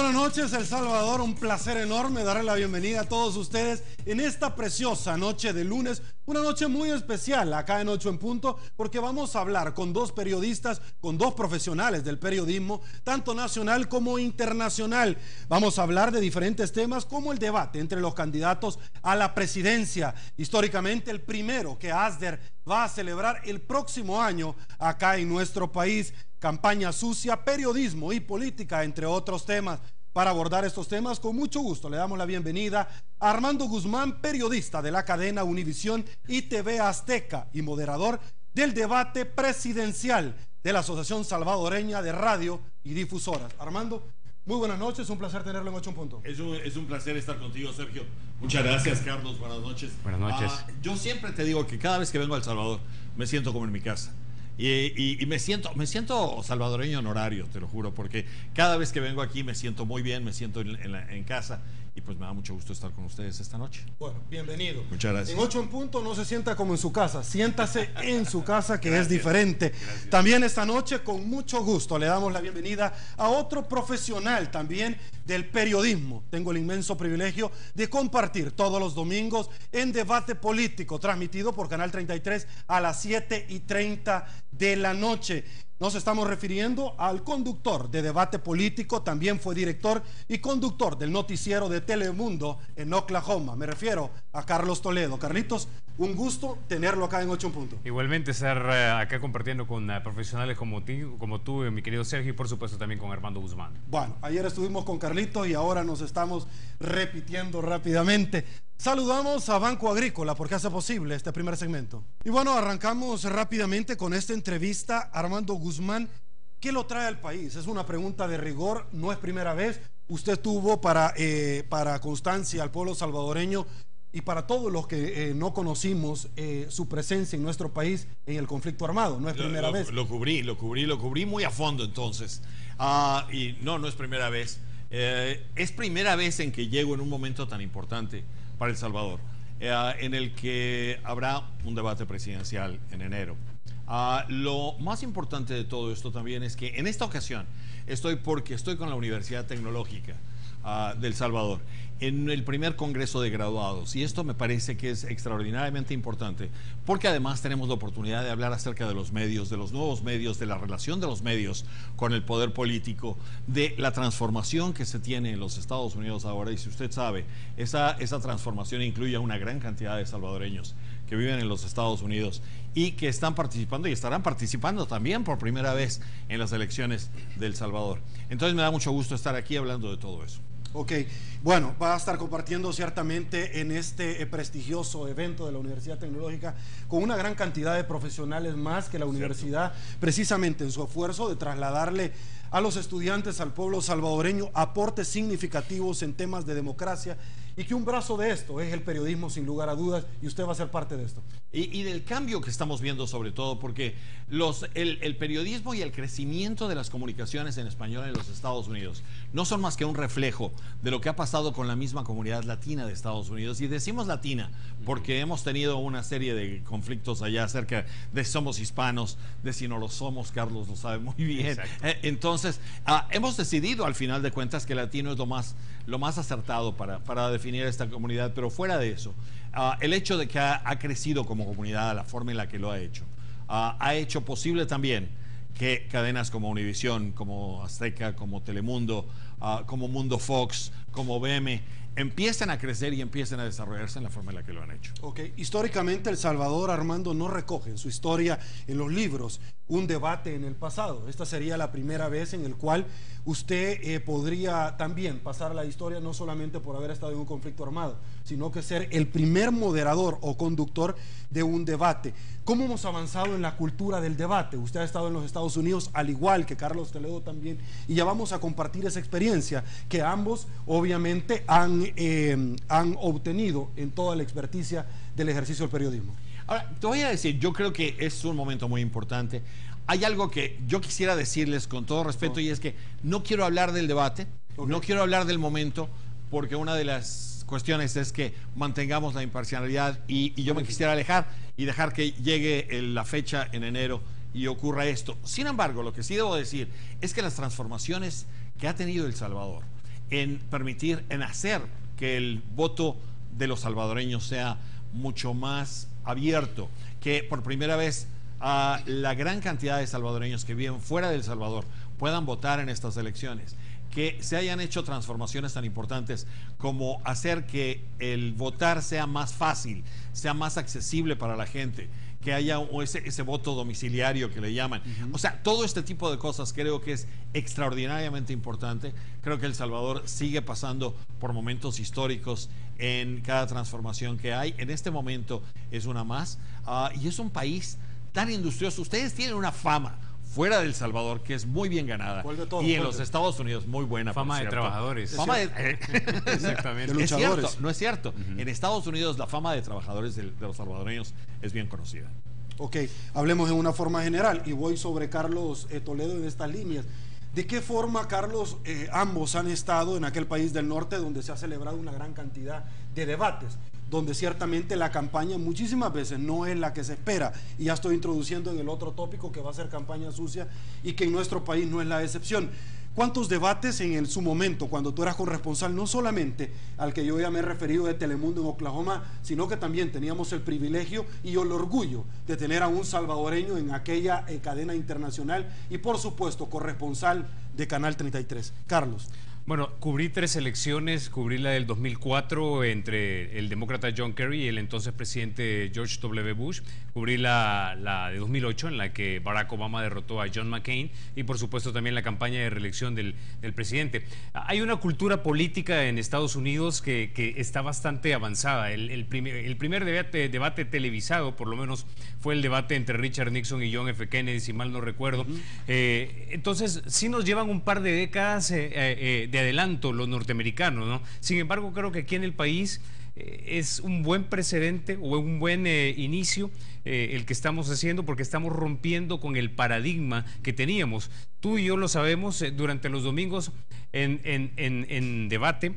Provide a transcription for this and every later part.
buenas noches, El Salvador. Un placer enorme darle la bienvenida a todos ustedes en esta preciosa noche de lunes. Una noche muy especial acá en 8 en Punto, porque vamos a hablar con dos periodistas, con dos profesionales del periodismo, tanto nacional como internacional. Vamos a hablar de diferentes temas como el debate entre los candidatos a la presidencia. Históricamente el primero que ASDER va a celebrar el próximo año acá en nuestro país. Campaña sucia, periodismo y política, entre otros temas. Para abordar estos temas, con mucho gusto le damos la bienvenida a Armando Guzmán, periodista de la cadena Univisión y TV Azteca y moderador del debate presidencial de la Asociación Salvadoreña de Radio y Difusoras. Armando, muy buenas noches, un placer tenerlo en 8 en Punto. Es un placer estar contigo, Sergio. Muchas gracias, Carlos, buenas noches. Buenas noches. Yo siempre te digo que cada vez que vengo a El Salvador me siento como en mi casa. Y me siento salvadoreño honorario, te lo juro, porque cada vez que vengo aquí me siento muy bien, me siento en casa, y pues me da mucho gusto estar con ustedes esta noche. Bueno, bienvenido. Muchas gracias. En 8 en Punto no se sienta como en su casa, siéntase en su casa, que Gracias. es diferente. Gracias. También esta noche, con mucho gusto, le damos la bienvenida a otro profesional también del periodismo. Tengo el inmenso privilegio de compartir todos los domingos en Debate Político, transmitido por Canal 33 a las 7:30 de la noche. Nos estamos refiriendo al conductor de Debate Político, también fue director y conductor del noticiero de Telemundo en Oklahoma. Me refiero a Carlos Toledo. Carlitos, un gusto tenerlo acá en 8 en Punto. Igualmente estar acá compartiendo con profesionales como tú, mi querido Sergio, y por supuesto también con Armando Guzmán. Bueno, ayer estuvimos con Carlitos y ahora nos estamos repitiendo rápidamente. Saludamos a Banco Agrícola porque hace posible este primer segmento. Y bueno, arrancamos rápidamente con esta entrevista. Armando Guzmán, ¿qué lo trae al país? Es una pregunta de rigor, no es primera vez. Usted tuvo para constancia al pueblo salvadoreño y para todos los que no conocimos su presencia en nuestro país en el conflicto armado. No es primera vez. Lo cubrí muy a fondo entonces. Y no es primera vez. Es primera vez en que llego en un momento tan importante para El Salvador, en el que habrá un debate presidencial en enero. Lo más importante de todo esto también es que en esta ocasión estoy con la Universidad Tecnológica de El Salvador en el primer congreso de graduados, y esto me parece que es extraordinariamente importante porque además tenemos la oportunidad de hablar acerca de los medios, de los nuevos medios, de la relación de los medios con el poder político, de la transformación que se tiene en los Estados Unidos ahora. Y si usted sabe, esa transformación incluye a una gran cantidad de salvadoreños que viven en los Estados Unidos y que están participando y estarán participando también por primera vez en las elecciones de El Salvador. Entonces me da mucho gusto estar aquí hablando de todo eso. Ok, bueno, va a estar compartiendo ciertamente en este prestigioso evento de la Universidad Tecnológica con una gran cantidad de profesionales más que la universidad, precisamente en su esfuerzo de trasladarle a los estudiantes, al pueblo salvadoreño, aportes significativos en temas de democracia, y que un brazo de esto es el periodismo, sin lugar a dudas, y usted va a ser parte de esto. Y del cambio que estamos viendo, sobre todo porque el periodismo y el crecimiento de las comunicaciones en español en los Estados Unidos no son más que un reflejo de lo que ha pasado con la misma comunidad latina de Estados Unidos. Y decimos latina porque hemos tenido una serie de conflictos allá acerca de si somos hispanos, de si no lo somos. Carlos lo sabe muy bien. Entonces, hemos decidido al final de cuentas que latino es lo más acertado para definir esta comunidad. Pero fuera de eso, el hecho de que ha crecido como comunidad, la forma en la que lo ha hecho posible también que cadenas como Univisión, como Azteca, como Telemundo, como Mundo Fox, como BM, empiecen a crecer y empiecen a desarrollarse en la forma en la que lo han hecho. Ok, históricamente El Salvador, Armando, no recoge en su historia, en los libros, un debate en el pasado. Esta sería la primera vez en el cual usted podría también pasar a la historia, no solamente por haber estado en un conflicto armado, sino que ser el primer moderador o conductor de un debate. ¿Cómo hemos avanzado en la cultura del debate? Usted ha estado en los Estados Unidos, al igual que Carlos Toledo también, y ya vamos a compartir esa experiencia que ambos obviamente han obtenido en toda la experticia del ejercicio del periodismo. Ahora, te voy a decir, yo creo que es un momento muy importante. Hay algo que yo quisiera decirles con todo respeto, y es que no quiero hablar del debate, no quiero hablar del momento, porque una de las cuestiones es que mantengamos la imparcialidad, y yo me quisiera alejar y dejar que llegue la fecha en enero y ocurra esto. Sin embargo, lo que sí debo decir es que las transformaciones que ha tenido El Salvador en permitir, en hacer que el voto de los salvadoreños sea mucho más abierto, que por primera vez la gran cantidad de salvadoreños que viven fuera de El Salvador puedan votar en estas elecciones, que se hayan hecho transformaciones tan importantes como hacer que el votar sea más fácil, sea más accesible para la gente, que haya ese voto domiciliario que le llaman. O sea, todo este tipo de cosas creo que es extraordinariamente importante. Creo que El Salvador sigue pasando por momentos históricos en cada transformación que hay. En este momento es una más. Y es un país tan industrioso. Ustedes tienen una fama fuera de El Salvador que es muy bien ganada. Y en los Estados Unidos muy buena. Fama de trabajadores. Fama de, exactamente. De es luchadores. cierto, no es cierto. En Estados Unidos la fama de trabajadores de los salvadoreños es bien conocida. Ok, hablemos en una forma general y voy sobre Carlos Toledo en estas líneas. ¿De qué forma, Carlos, ambos han estado en aquel país del norte donde se ha celebrado una gran cantidad de debates, donde ciertamente la campaña muchísimas veces no es la que se espera? Y ya estoy introduciendo en el otro tópico que va a ser campaña sucia y que en nuestro país no es la excepción. ¿Cuántos debates en su momento, cuando tú eras corresponsal, no solamente al que yo ya me he referido de Telemundo en Oklahoma, sino que también teníamos el privilegio y el orgullo de tener a un salvadoreño en aquella cadena internacional y por supuesto corresponsal de Canal 33? Carlos. Bueno, cubrí 3 elecciones, cubrí la del 2004 entre el demócrata John Kerry y el entonces presidente George W. Bush, cubrí la de 2008 en la que Barack Obama derrotó a John McCain y por supuesto también la campaña de reelección del presidente. Hay una cultura política en Estados Unidos que está bastante avanzada. El primer debate televisado, por lo menos, fue el debate entre Richard Nixon y John F. Kennedy, si mal no recuerdo. Entonces, sí nos llevan un par de décadas de adelanto los norteamericanos, ¿no? Sin embargo, creo que aquí en el país es un buen precedente o un buen inicio el que estamos haciendo, porque estamos rompiendo con el paradigma que teníamos. Tú y yo lo sabemos, durante los domingos en debate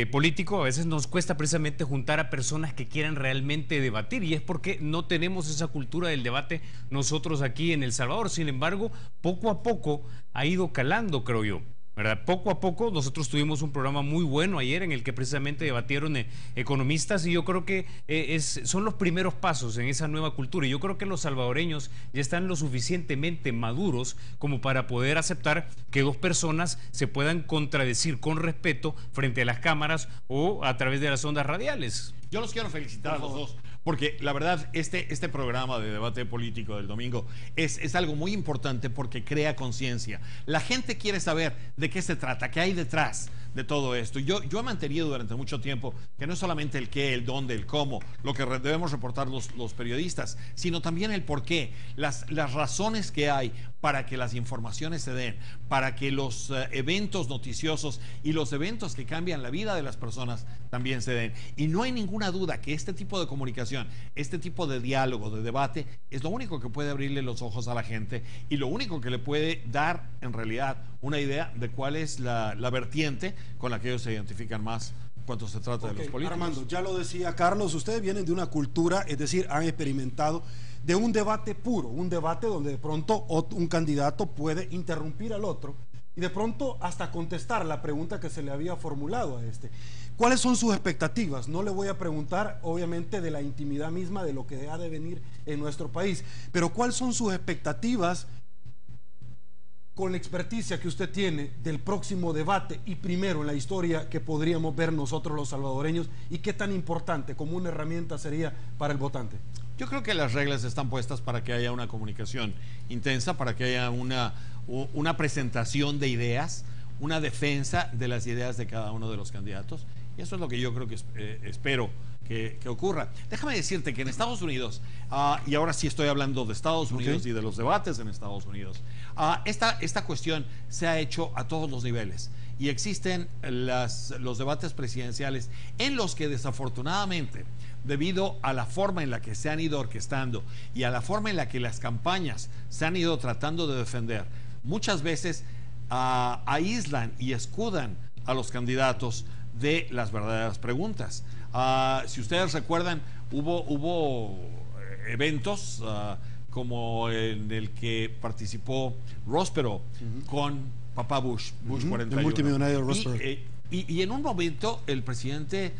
político a veces nos cuesta precisamente juntar a personas que quieran realmente debatir, y es porque no tenemos esa cultura del debate nosotros aquí en El Salvador. Sin embargo, poco a poco ha ido calando, creo yo, ¿verdad? Poco a poco. Nosotros tuvimos un programa muy bueno ayer en el que precisamente debatieron economistas, y yo creo que son los primeros pasos en esa nueva cultura, y yo creo que los salvadoreños ya están lo suficientemente maduros como para poder aceptar que dos personas se puedan contradecir con respeto frente a las cámaras o a través de las ondas radiales. Yo los quiero felicitar a los dos, porque la verdad este programa de debate político del domingo es algo muy importante porque crea conciencia. La gente quiere saber de qué se trata, qué hay detrás de todo esto. Yo he mantenido durante mucho tiempo que no es solamente el qué, el dónde, el cómo, lo que debemos reportar los periodistas, sino también el por qué, las razones que hay para que las informaciones se den, para que los eventos noticiosos y los eventos que cambian la vida de las personas también se den. Y no hay ninguna duda que este tipo de comunicación, este tipo de diálogo, de debate, es lo único que puede abrirle los ojos a la gente y lo único que le puede dar en realidad una idea de cuál es la vertiente con la que ellos se identifican más cuando se trata de los políticos. Armando, ya lo decía Carlos, ustedes vienen de una cultura, es decir, han experimentado de un debate puro, un debate donde de pronto un candidato puede interrumpir al otro y de pronto hasta contestar la pregunta que se le había formulado a este. ¿Cuáles son sus expectativas? No le voy a preguntar, obviamente, de la intimidad misma de lo que ha de venir en nuestro país, pero ¿cuáles son sus expectativas con la experticia que usted tiene del próximo debate y primero en la historia que podríamos ver nosotros los salvadoreños, y qué tan importante como una herramienta sería para el votante? Yo creo que las reglas están puestas para que haya una comunicación intensa, para que haya una presentación de ideas, una defensa de las ideas de cada uno de los candidatos, y eso es lo que yo creo que espero que ocurra. Déjame decirte que en Estados Unidos, y ahora sí estoy hablando de Estados Unidos y de los debates en Estados Unidos, esta cuestión se ha hecho a todos los niveles, y existen los debates presidenciales en los que desafortunadamente, debido a la forma en la que se han ido orquestando y a la forma en la que las campañas se han ido tratando de defender, muchas veces aíslan y escudan a los candidatos de las verdaderas preguntas. Si ustedes recuerdan, hubo eventos como en el que participó Ross Perot con papá Bush 41. El multimillonario Ross Perot. Y en un momento el presidente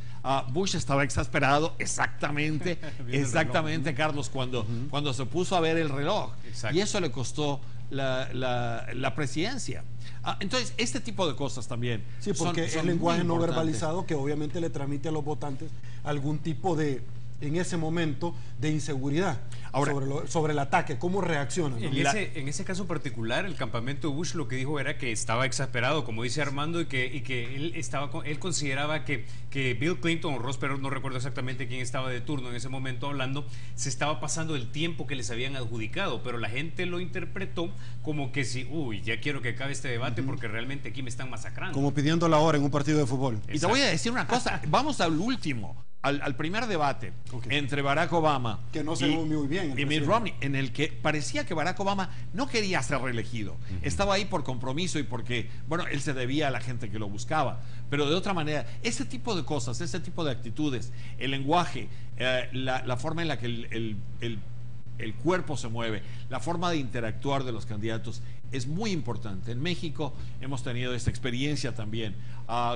Bush estaba exasperado, exactamente, Carlos, cuando se puso a ver el reloj. Exacto. Y eso le costó la presidencia. Entonces, este tipo de cosas también. Sí, porque son el lenguaje muy no importantes. verbalizado que obviamente le transmite a los votantes algún tipo de, en ese momento, de inseguridad. Ahora, sobre el ataque, ¿cómo reaccionan? En ese caso particular, el campamento de Bush lo que dijo era que estaba exasperado, como dice Armando, y que él consideraba que Bill Clinton o Ross Perot, no recuerdo exactamente quién estaba de turno en ese momento hablando, se estaba pasando el tiempo que les habían adjudicado, pero la gente lo interpretó como que si, ya quiero que acabe este debate porque realmente aquí me están masacrando. Como pidiendo la hora en un partido de fútbol. Exacto. Y te voy a decir una cosa, vamos al último. Al primer debate entre Barack Obama que no se ve muy bien y Mitt Romney, en el que parecía que Barack Obama no quería ser reelegido. Estaba ahí por compromiso y porque, bueno, él se debía a la gente que lo buscaba. Pero de otra manera, ese tipo de cosas, ese tipo de actitudes, el lenguaje, la forma en la que el cuerpo se mueve, la forma de interactuar de los candidatos es muy importante. En México hemos tenido esta experiencia también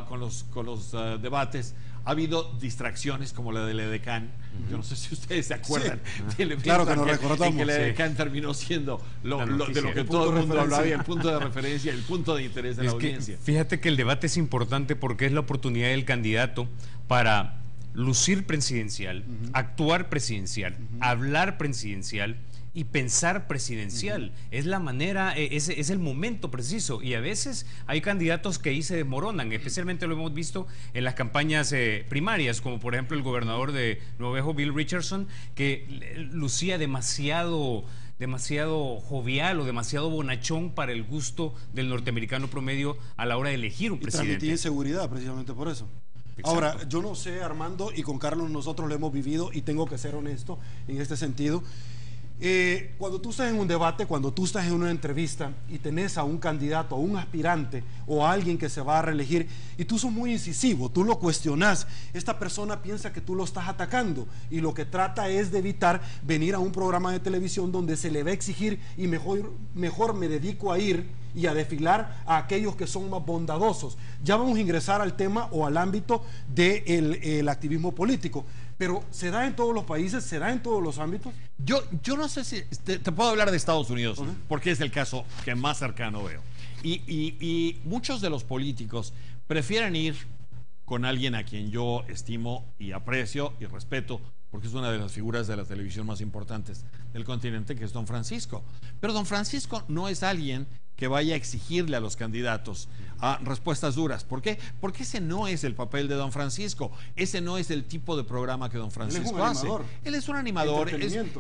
con los debates. Ha habido distracciones como la del Edecán. Yo no sé si ustedes se acuerdan. Sí. Claro que nos recordamos. Que el Edecán terminó siendo de lo que todo el mundo hablaba, y el punto de referencia, el punto de interés de la audiencia. Fíjate que el debate es importante porque es la oportunidad del candidato para lucir presidencial, actuar presidencial, hablar presidencial y pensar presidencial. Es la manera, es el momento preciso, y a veces hay candidatos que ahí se desmoronan, especialmente lo hemos visto en las campañas primarias, como por ejemplo el gobernador de Nuevo México, Bill Richardson, que lucía demasiado jovial o demasiado bonachón para el gusto del norteamericano promedio a la hora de elegir un presidente. Y transmitía inseguridad precisamente por eso. Exacto. Ahora, yo no sé, Armando, y con Carlos nosotros lo hemos vivido, y tengo que ser honesto en este sentido. Cuando tú estás en un debate, cuando tú estás en una entrevista y tenés a un candidato, a un aspirante o a alguien que se va a reelegir y tú sos muy incisivo, tú lo cuestionás, esta persona piensa que tú lo estás atacando y lo que trata es de evitar venir a un programa de televisión donde se le va a exigir y mejor me dedico a ir y a desfilar a aquellos que son más bondadosos. Ya vamos a ingresar al tema o al ámbito del activismo político. Pero ¿se da en todos los países? ¿Se da en todos los ámbitos? Yo no sé si te puedo hablar de Estados Unidos, porque es el caso que más cercano veo. Y muchos de los políticos prefieren ir con alguien a quien yo estimo y aprecio y respeto, porque es una de las figuras de la televisión más importantes del continente, que es Don Francisco. Pero Don Francisco no es alguien que vaya a exigirle a los candidatos respuestas duras. ¿Por qué? Porque ese no es el papel de Don Francisco. Ese no es el tipo de programa que Don Francisco hace. Él es un animador,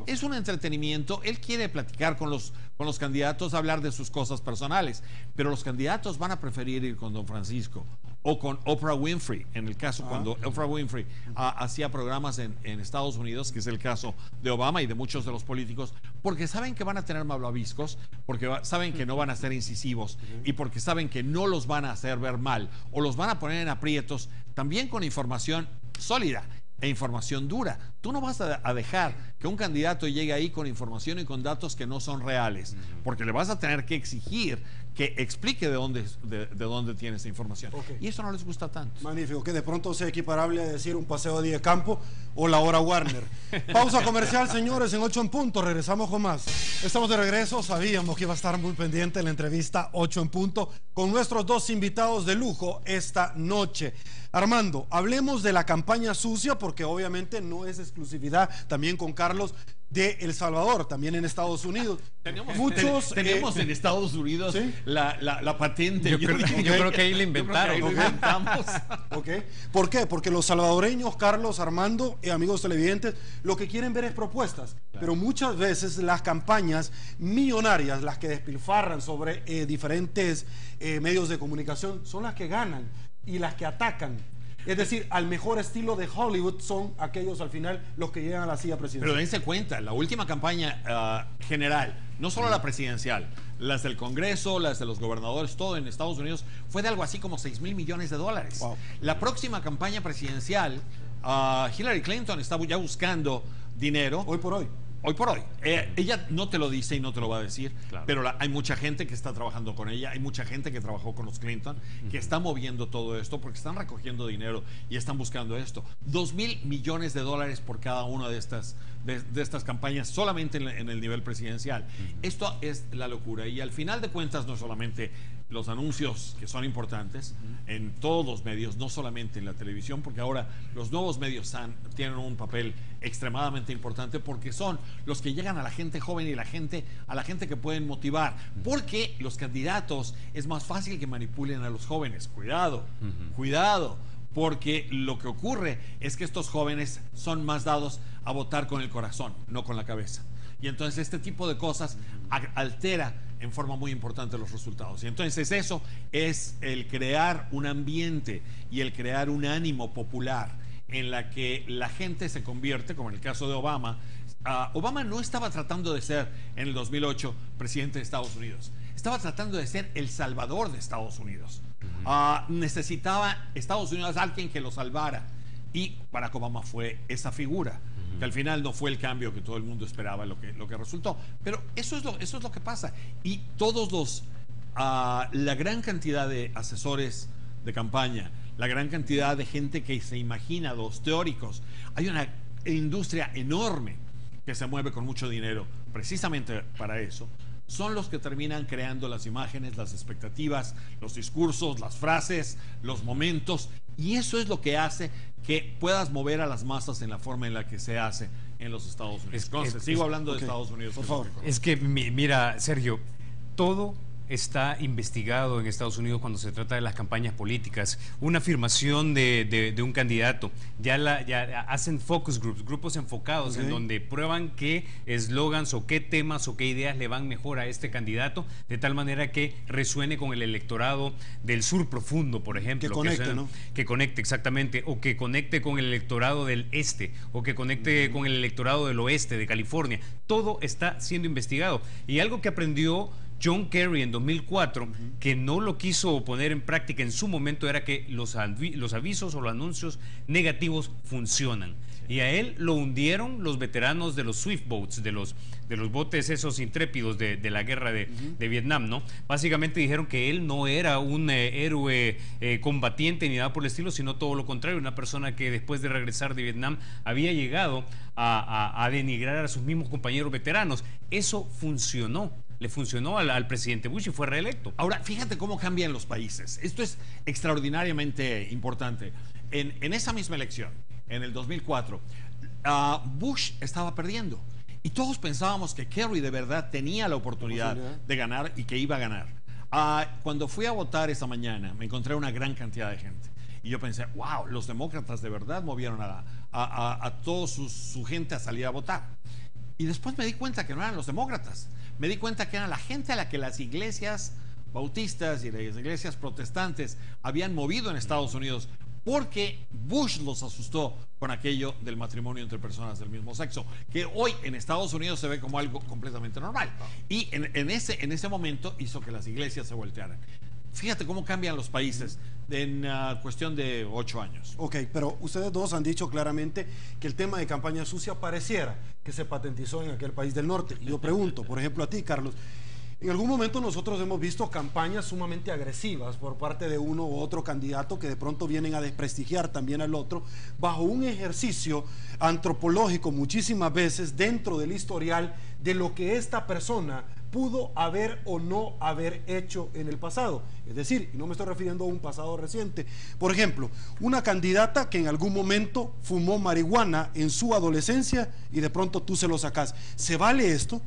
es un entretenimiento. Él quiere platicar con los candidatos, hablar de sus cosas personales. Pero los candidatos van a preferir ir con Don Francisco o con Oprah Winfrey, en el caso cuando Oprah Winfrey hacía programas en Estados Unidos, que es el caso de Obama y de muchos de los políticos, porque saben que van a tener malvaviscos, porque saben que no van a ser incisivos y porque saben que no los van a hacer ver mal o los van a poner en aprietos, también con información sólida e información dura. Tú no vas a dejar que un candidato llegue ahí con información y con datos que no son reales, porque le vas a tener que exigir que explique de dónde tiene esa información. Y eso no les gusta tanto. Magnífico, que de pronto sea equiparable a decir un paseo de día de campo o la hora Warner. Pausa comercial, señores, en 8 en punto, regresamos con más. Estamos de regreso, sabíamos que iba a estar muy pendiente la entrevista 8 en punto con nuestros dos invitados de lujo esta noche. Armando, hablemos de la campaña sucia, porque obviamente no es exclusividad, también con Carlos, de El Salvador, también en Estados Unidos. Tenemos en Estados Unidos, ¿sí?, la patente. Yo creo que ahí la inventaron. ¿Por qué? Porque los salvadoreños, Carlos, Armando, amigos televidentes, lo que quieren ver es propuestas. Claro. Pero muchas veces las campañas millonarias, las que despilfarran sobre diferentes medios de comunicación, son las que ganan y las que atacan. Es decir, al mejor estilo de Hollywood son aquellos al final los que llegan a la silla presidencial. Pero dense cuenta, la última campaña general, no solo la presidencial, las del Congreso, las de los gobernadores, todo en Estados Unidos, fue de algo así como $6,000 millones. Wow. La próxima campaña presidencial, Hillary Clinton está ya buscando dinero. Hoy por hoy. Hoy por hoy. Ella no te lo dice y no te lo va a decir, Claro. pero hay mucha gente que está trabajando con ella, hay mucha gente que trabajó con los Clinton, que está moviendo todo esto porque están recogiendo dinero y están buscando esto. $2,000 millones por cada una de estas campañas solamente en el nivel presidencial. Esto es la locura y al final de cuentas no solamente los anuncios que son importantes en todos los medios, no solamente en la televisión, porque ahora los nuevos medios tienen un papel extremadamente importante porque son los que llegan a la gente joven y a la gente que pueden motivar, porque los candidatos es más fácil que manipulen a los jóvenes. Cuidado, cuidado, porque lo que ocurre es que estos jóvenes son más dados a votar con el corazón, no con la cabeza. Y entonces este tipo de cosas altera en forma muy importante los resultados. Y entonces eso es el crear un ambiente y el crear un ánimo popular en la que la gente se convierte, como en el caso de Obama. Obama no estaba tratando de ser en el 2008 presidente de Estados Unidos, estaba tratando de ser el salvador de Estados Unidos. Necesitaba Estados Unidos a alguien que lo salvara y Barack Obama fue esa figura. Que al final no fue el cambio que todo el mundo esperaba lo que resultó, pero eso es lo que pasa. Y todos la gran cantidad de asesores de campaña, la gran cantidad de gente que se imagina, los teóricos, hay una industria enorme que se mueve con mucho dinero precisamente para eso. Son los que terminan creando las imágenes, las expectativas, los discursos, las frases, los momentos, y eso es lo que hace que puedas mover a las masas en la forma en la que se hace en los Estados Unidos. Entonces, sigo hablando de Estados Unidos, por favor. Es que, mira, Sergio, todo está investigado en Estados Unidos cuando se trata de las campañas políticas. Una afirmación de un candidato, ya hacen focus groups, grupos enfocados, en donde prueban qué eslogans o qué temas o qué ideas le van mejor a este candidato, de tal manera que resuene con el electorado del sur profundo, por ejemplo. Que conecte, ¿no? Que conecte, exactamente, o que conecte con el electorado del este, o que conecte con el electorado del oeste, de California. Todo está siendo investigado. Y algo que aprendió John Kerry en 2004, que no lo quiso poner en práctica en su momento, era que los avisos o los anuncios negativos funcionan. Y a él lo hundieron los veteranos de los Swift Boats, de los botes esos intrépidos de la guerra de Vietnam, ¿no? Básicamente dijeron que él no era un héroe combatiente ni nada por el estilo, sino todo lo contrario, una persona que después de regresar de Vietnam había llegado a denigrar a sus mismos compañeros veteranos. Eso funcionó. Le funcionó al presidente Bush y fue reelecto. Ahora, fíjate cómo cambian los países. Esto es extraordinariamente importante. En esa misma elección, en el 2004, Bush estaba perdiendo. Y todos pensábamos que Kerry de verdad tenía la oportunidad de ganar y que iba a ganar. Cuando fui a votar esa mañana, me encontré una gran cantidad de gente. Y yo pensé, wow, los demócratas de verdad movieron a toda su gente a salir a votar. Y después me di cuenta que no eran los demócratas. Me di cuenta que era la gente a la que las iglesias bautistas y las iglesias protestantes habían movido en Estados Unidos, porque Bush los asustó con aquello del matrimonio entre personas del mismo sexo, que hoy en Estados Unidos se ve como algo completamente normal. Y en ese momento hizo que las iglesias se voltearan. Fíjate cómo cambian los países en cuestión de 8 años. Ok, pero ustedes dos han dicho claramente que el tema de campaña sucia pareciera que se patentizó en aquel país del norte. Y yo pregunto, por ejemplo, a ti, Carlos, en algún momento nosotros hemos visto campañas sumamente agresivas por parte de uno u otro candidato que de pronto vienen a desprestigiar también al otro, bajo un ejercicio antropológico muchísimas veces dentro del historial de lo que esta persona pudo haber o no haber hecho en el pasado. Es decir, y no me estoy refiriendo a un pasado reciente. Por ejemplo, una candidata que en algún momento fumó marihuana en su adolescencia y de pronto tú se lo sacas. ¿Se vale esto?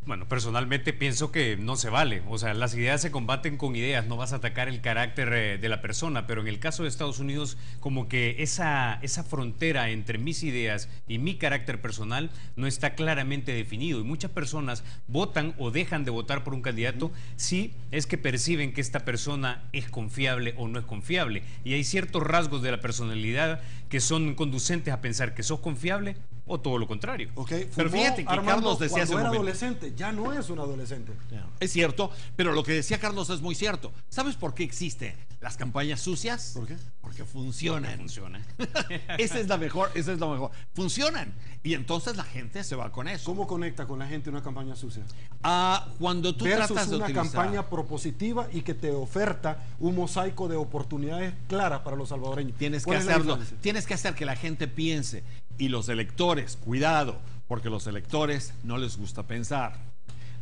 Bueno, personalmente pienso que no se vale. O sea, las ideas se combaten con ideas, no vas a atacar el carácter de la persona, pero en el caso de Estados Unidos, como que esa frontera entre mis ideas y mi carácter personal no está claramente definido, y muchas personas votan o dejan de votar por un candidato si es que perciben que esta persona es confiable o no es confiable, y hay ciertos rasgos de la personalidad que son conducentes a pensar que sos confiable o todo lo contrario. Okay. Pero fíjate que Carlos decía cuando era adolescente, ya no es un adolescente. Es cierto, pero lo que decía Carlos es muy cierto. ¿Sabes por qué existe Las campañas sucias. ¿Por qué? Porque funcionan. Funciona. Esa es lo mejor. Funcionan. Y entonces la gente se va con eso. ¿Cómo conecta con la gente una campaña sucia? Cuando tú Versus tratas de una utilizar campaña propositiva y que te oferta un mosaico de oportunidades claras para los salvadoreños. Tienes que ¿Cuál es la hacerlo. diferencia? Tienes que hacer que la gente piense. Y los electores, cuidado, porque los electores no les gusta pensar,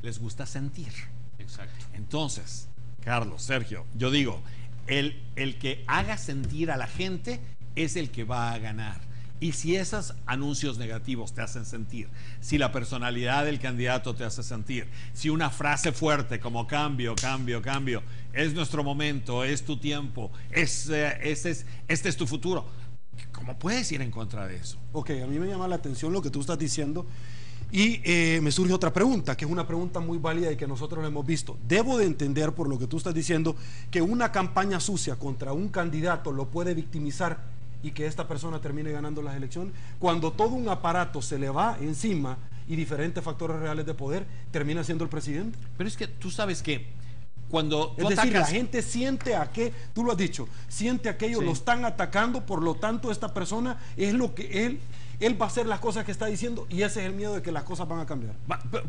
les gusta sentir. Exacto. Entonces, Carlos, Sergio, yo digo, el que haga sentir a la gente es el que va a ganar. Y si esos anuncios negativos te hacen sentir, si la personalidad del candidato te hace sentir, si una frase fuerte como cambio, cambio, cambio, es nuestro momento, es tu tiempo, este es tu futuro, ¿cómo puedes ir en contra de eso? Ok, a mí me llama la atención lo que tú estás diciendo y me surge otra pregunta, que es una pregunta muy válida y que nosotros lo hemos visto. Debo de entender por lo que tú estás diciendo que una campaña sucia contra un candidato lo puede victimizar y que esta persona termine ganando las elecciones, cuando todo un aparato se le va encima y diferentes factores reales de poder, termina siendo el presidente. Pero es que tú sabes que cuando Es tú decir, la atacas, gente siente a qué, tú lo has dicho, siente a que ellos Sí. lo están atacando, por lo tanto esta persona es lo que él va a hacer las cosas que está diciendo y ese es el miedo de que las cosas van a cambiar.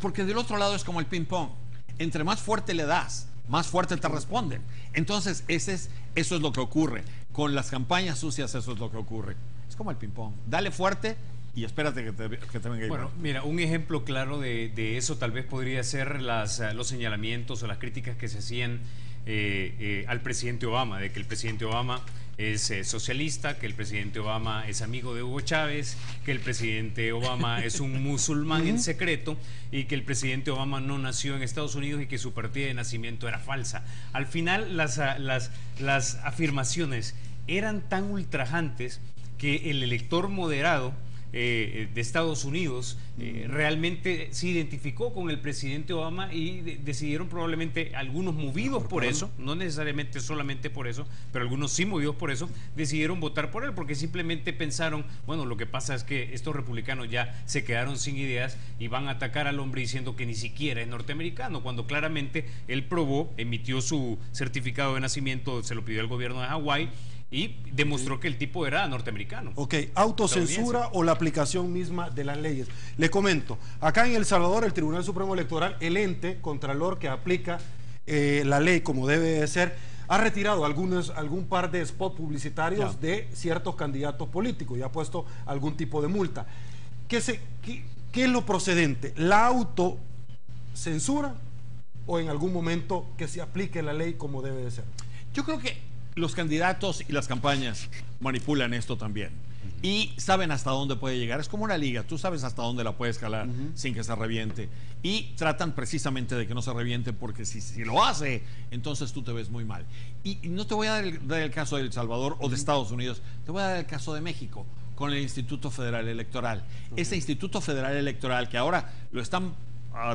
porque del otro lado es como el ping pong, entre más fuerte le das, más fuerte te responden. Entonces eso es lo que ocurre con las campañas sucias. Eso es lo que ocurre, es como el ping pong, dale fuerte y espérate que te venga igual. Bueno, mira, un ejemplo claro de eso tal vez podría ser los señalamientos o las críticas que se hacían al presidente Obama, de que el presidente Obama es socialista, que el presidente Obama es amigo de Hugo Chávez, que el presidente Obama es un musulmán en secreto y que el presidente Obama no nació en Estados Unidos y que su partida de nacimiento era falsa. Al final las afirmaciones eran tan ultrajantes que el elector moderado de Estados Unidos realmente se identificó con el presidente Obama y decidieron, probablemente algunos movidos por eso, no necesariamente solamente por eso, pero algunos sí movidos por eso, decidieron votar por él porque simplemente pensaron, bueno, lo que pasa es que estos republicanos ya se quedaron sin ideas y van a atacar al hombre diciendo que ni siquiera es norteamericano, cuando claramente él probó, emitió su certificado de nacimiento, se lo pidió al gobierno de Hawái y demostró que el tipo era norteamericano. Ok, autocensura o la aplicación misma de las leyes. Le comento, acá en El Salvador el Tribunal Supremo Electoral, el ente contralor que aplica la ley como debe de ser, ha retirado algún par de spots publicitarios de ciertos candidatos políticos y ha puesto algún tipo de multa. ¿Qué es lo procedente? ¿La autocensura o en algún momento que se aplique la ley como debe de ser? Yo creo que los candidatos y las campañas manipulan esto también y saben hasta dónde puede llegar. Es como una liga, tú sabes hasta dónde la puedes calar sin que se reviente y tratan precisamente de que no se reviente, porque si lo hace, entonces tú te ves muy mal. Y no te voy a dar el caso de El Salvador o de Estados Unidos, te voy a dar el caso de México con el Instituto Federal Electoral. Ese Instituto Federal Electoral, que ahora lo están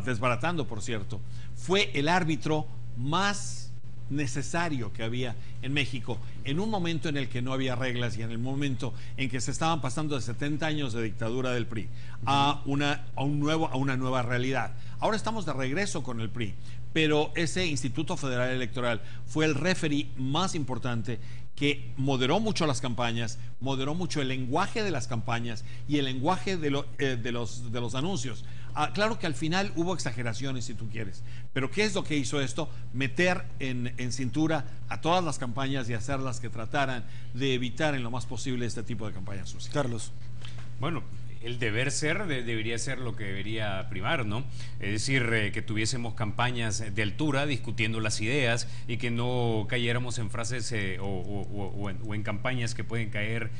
desbaratando, por cierto, fue el árbitro más necesario que había en México en un momento en el que no había reglas y en el momento en que se estaban pasando de 70 años de dictadura del PRI a una nueva realidad. Ahora estamos de regreso con el PRI, pero ese Instituto Federal Electoral fue el referee más importante que moderó mucho las campañas, moderó mucho el lenguaje de las campañas y el lenguaje de los anuncios. Claro que al final hubo exageraciones, si tú quieres, pero ¿qué es lo que hizo esto? Meter en cintura a todas las campañas y hacerlas que trataran de evitar en lo más posible este tipo de campañas sucias. Carlos. Bueno, el deber ser debería ser lo que debería primar, ¿no? Es decir, que tuviésemos campañas de altura discutiendo las ideas y que no cayéramos en frases o en campañas que pueden caer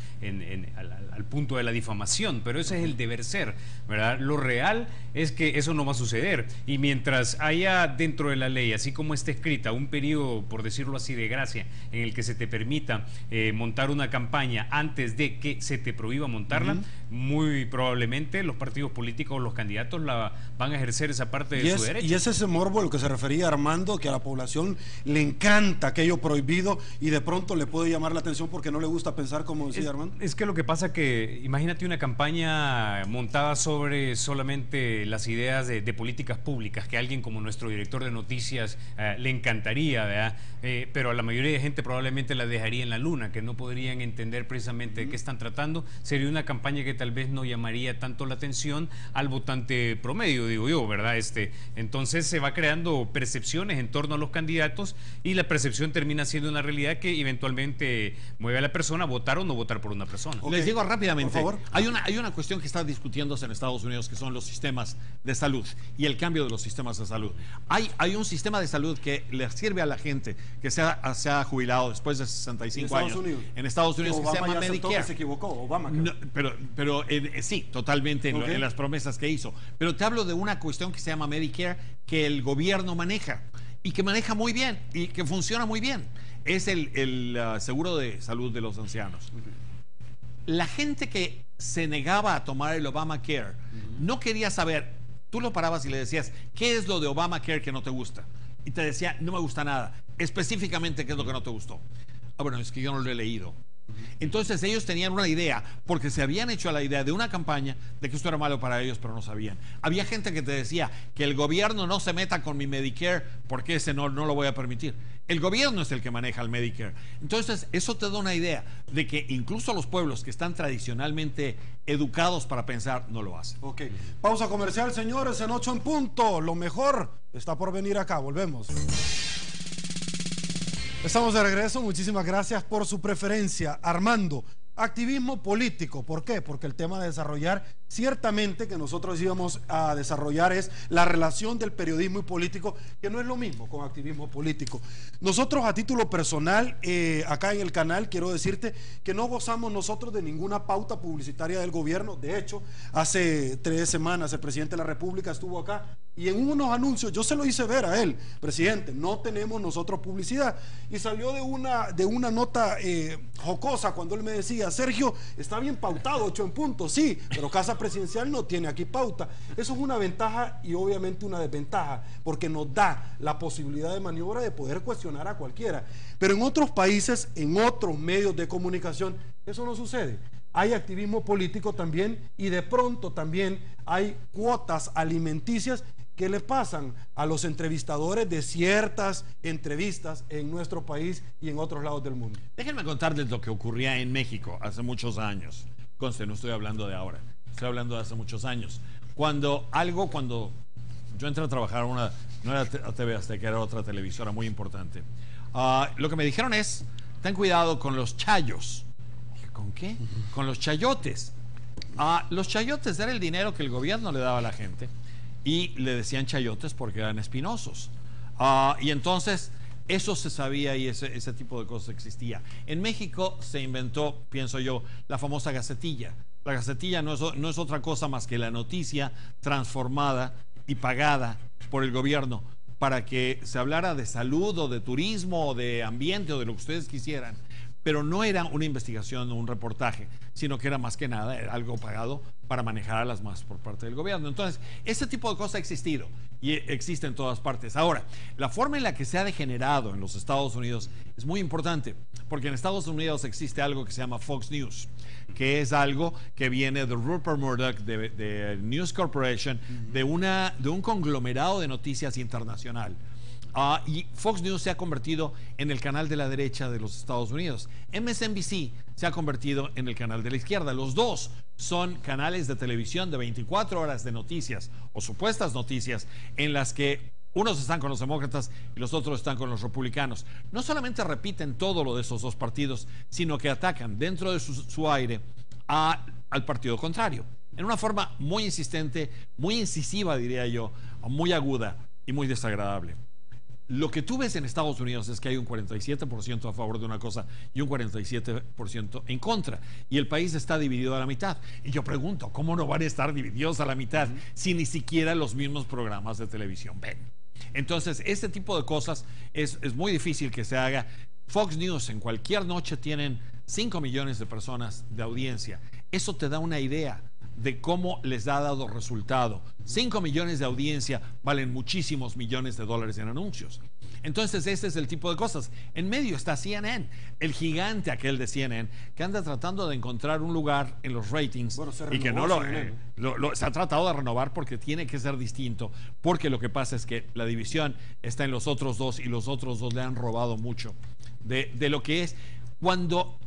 al punto de la difamación, pero ese es el deber ser, ¿verdad? Lo real es que eso no va a suceder y mientras haya dentro de la ley, así como está escrita, un periodo, por decirlo así, de gracia en el que se te permita montar una campaña antes de que se te prohíba montarla, muy probablemente los partidos políticos, los candidatos van a ejercer esa parte de su derecho. Y es ese morbo al que se refería Armando, que a la población le encanta aquello prohibido y de pronto le puede llamar la atención porque no le gusta pensar como decía Armando. Es que lo que pasa que, imagínate una campaña montada sobre solamente las ideas de políticas públicas, que a alguien como nuestro director de noticias le encantaría, ¿verdad? Pero a la mayoría de gente probablemente la dejaría en la luna, que no podrían entender precisamente de qué están tratando. Sería una campaña que tal vez no llamaría tanto la atención al votante promedio, digo yo, ¿verdad? Entonces se va creando percepciones en torno a los candidatos y la percepción termina siendo una realidad que eventualmente mueve a la persona a votar o no votar por una persona. Okay. Les digo rápidamente, por favor. Hay una cuestión que está discutiéndose en Estados Unidos, que son los sistemas de salud y el cambio de los sistemas de salud. Hay un sistema de salud que le sirve a la gente que se ha jubilado después de 65 años. En Estados Unidos, que se llama Medicare. Se equivocó, Obama. No, pero sí, totalmente en las promesas que hizo. Pero te hablo de una cuestión que se llama Medicare, que el gobierno maneja y que maneja muy bien y que funciona muy bien. Es el seguro de salud de los ancianos. La gente que se negaba a tomar el Obamacare no quería saber. Tú lo parabas y le decías, ¿qué es lo de Obamacare que no te gusta? Y te decía, no me gusta nada. Específicamente, ¿qué es lo que no te gustó? Ah, bueno, es que yo no lo he leído. Entonces ellos tenían una idea, porque se habían hecho a la idea de una campaña de que esto era malo para ellos, pero no sabían. Había gente que te decía que el gobierno no se meta con mi Medicare porque ese no lo voy a permitir. El gobierno es el que maneja el Medicare. Entonces eso te da una idea de que incluso los pueblos que están tradicionalmente educados para pensar no lo hacen. Ok, pausa comercial, señores, en 8 en punto. Lo mejor está por venir acá, volvemos. Estamos de regreso, muchísimas gracias por su preferencia. Armando, activismo político, ¿por qué? Porque el tema de desarrollar, ciertamente que nosotros íbamos a desarrollar es la relación del periodismo y político, que no es lo mismo con activismo político. Nosotros a título personal, acá en el canal, quiero decirte que no gozamos nosotros de ninguna pauta publicitaria del gobierno. De hecho, hace 3 semanas el presidente de la República estuvo acá y en unos anuncios, yo se lo hice ver a él, presidente, no tenemos nosotros publicidad. Y salió de una nota jocosa cuando él me decía, Sergio, está bien pautado, 8 en punto, sí, pero Casa Presidencial no tiene aquí pauta. Eso es una ventaja y obviamente una desventaja, porque nos da la posibilidad de maniobra de poder cuestionar a cualquiera. Pero en otros países, en otros medios de comunicación, eso no sucede. Hay activismo político también y de pronto también hay cuotas alimenticias que le pasan a los entrevistadores de ciertas entrevistas en nuestro país y en otros lados del mundo. Déjenme contarles lo que ocurría en México hace muchos años. Conste, no estoy hablando de ahora, estoy hablando de hace muchos años. Cuando yo entré a trabajar no era TV Azteca, era otra televisora muy importante. Lo que me dijeron es, ten cuidado con los chayos. Dije, ¿con qué? Con los chayotes. Los chayotes era el dinero que el gobierno le daba a la gente y le decían chayotes porque eran espinosos. Y entonces eso se sabía y ese tipo de cosas existía. En México se inventó, pienso yo, la famosa gacetilla. La gacetilla no es otra cosa más que la noticia transformada y pagada por el gobierno para que se hablara de salud o de turismo o de ambiente o de lo que ustedes quisieran. Pero no era una investigación o un reportaje, sino que era más que nada era algo pagado para manejar a las masas por parte del gobierno. Entonces, ese tipo de cosas ha existido y existe en todas partes. Ahora, la forma en la que se ha degenerado en los Estados Unidos es muy importante, porque en Estados Unidos existe algo que se llama Fox News, que es algo que viene de Rupert Murdoch, de News Corporation, de un conglomerado de noticias internacional. Y Fox News se ha convertido en el canal de la derecha de los Estados Unidos. MSNBC se ha convertido en el canal de la izquierda. Los dos son canales de televisión de 24 horas de noticias o supuestas noticias en las que unos están con los demócratas y los otros están con los republicanos. No solamente repiten todo lo de esos dos partidos, sino que atacan dentro de su aire al partido contrario. En una forma muy insistente, muy incisiva, diría yo, muy aguda y muy desagradable. Lo que tú ves en Estados Unidos es que hay un 47% a favor de una cosa y un 47% en contra. Y el país está dividido a la mitad. Y yo pregunto, ¿cómo no van a estar divididos a la mitad si ni siquiera los mismos programas de televisión ven? Entonces, este tipo de cosas es muy difícil que se haga. Fox News en cualquier noche tienen 5 millones de personas de audiencia. Eso te da una idea de cómo les ha dado resultado. 5 millones de audiencia valen muchísimos millones de dólares en anuncios. Entonces, este es el tipo de cosas. En medio está CNN, el gigante aquel de CNN, que anda tratando de encontrar un lugar en los ratings. Bueno, y que no se ha tratado de renovar porque tiene que ser distinto, porque lo que pasa es que la división está en los otros dos y los otros dos le han robado mucho de lo que es cuando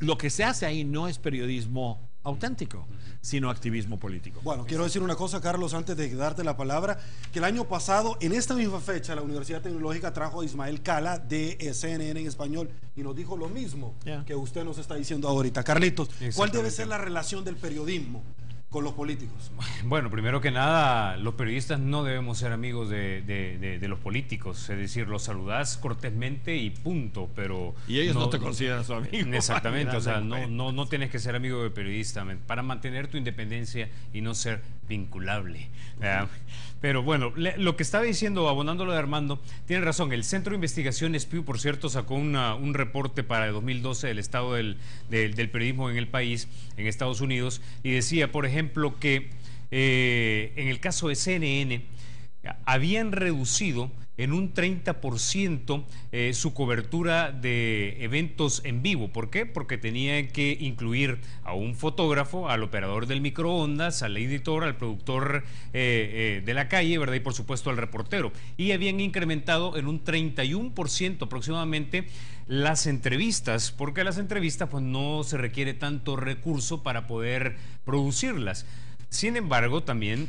lo que se hace ahí no es periodismo auténtico, sino activismo político. Bueno, quiero decir una cosa, Carlos, antes de darte la palabra, que el año pasado, en esta misma fecha, la Universidad Tecnológica trajo a Ismael Cala de CNN en español y nos dijo lo mismo que usted nos está diciendo ahorita. Carlitos, ¿cuál debe ser la relación del periodismo con los políticos? Bueno, primero que nada, los periodistas no debemos ser amigos de los políticos, es decir, los saludás cortésmente y punto, pero... Y ellos no te consideran su amigo. Exactamente, o sea, no tienes que ser amigo de periodista para mantener tu independencia y no ser vinculable. Pero bueno, lo que estaba diciendo, abonando lo de Armando, tiene razón. El Centro de Investigaciones Pew, por cierto, sacó un reporte para el 2012 del estado del periodismo en el país, en Estados Unidos, y decía, por ejemplo, que en el caso de CNN habían reducido en un 30% su cobertura de eventos en vivo. ¿Por qué? Porque tenían que incluir a un fotógrafo, al operador del microondas, al editor, al productor de la calle, ¿verdad? Y por supuesto al reportero. Y habían incrementado en un 31% aproximadamente las entrevistas, porque las entrevistas pues no se requiere tanto recurso para poder producirlas. Sin embargo, también